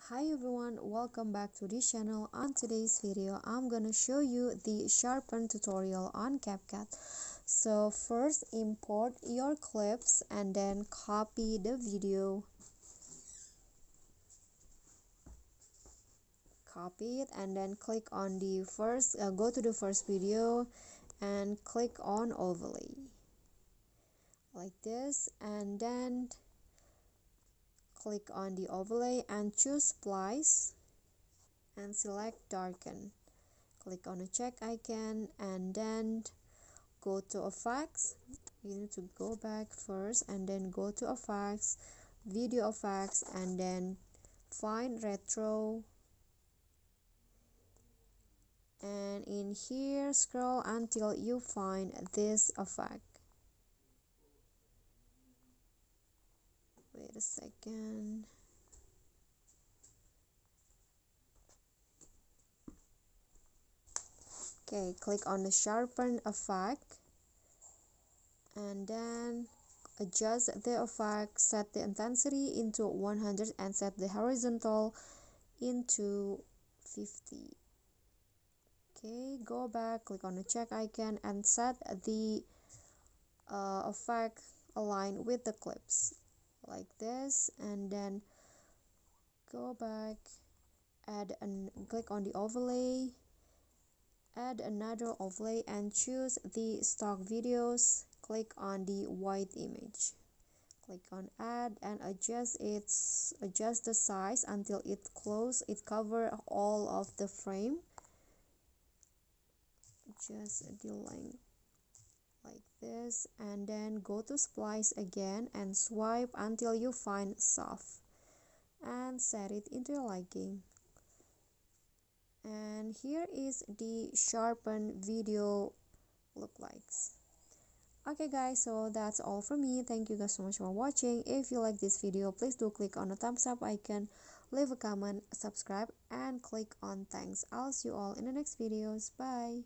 Hi everyone, welcome back to this channel. On today's video I'm gonna show you the sharpen tutorial on Capcut. So first import your clips and then copy the video, copy it, and then click on the first go to the first video and click on overlay like this, and then click on the overlay and choose splice and select darken. Click on the check icon and then go to effects. You need to go back first and then go to effects, video effects, and then find retro, and in here scroll until you find this effect. Wait a second. Okay, click on the sharpen effect and then adjust the effect, set the intensity into 100 and set the horizontal into 50. Okay, go back, click on the check icon and set the effect align with the clips like this, and then go back, click on the overlay, add another overlay and choose the stock videos. Click on the white image, click on add and adjust the size until it cover all of the frame. Adjust the length like this, and then go to splice again and swipe until you find soft and set it into your liking. And here is the sharpen video look likes. Okay guys, so that's all from me. Thank you guys so much for watching. If you like this video, please do click on the thumbs up icon, leave a comment, subscribe, and click on thanks. I'll see you all in the next videos. Bye.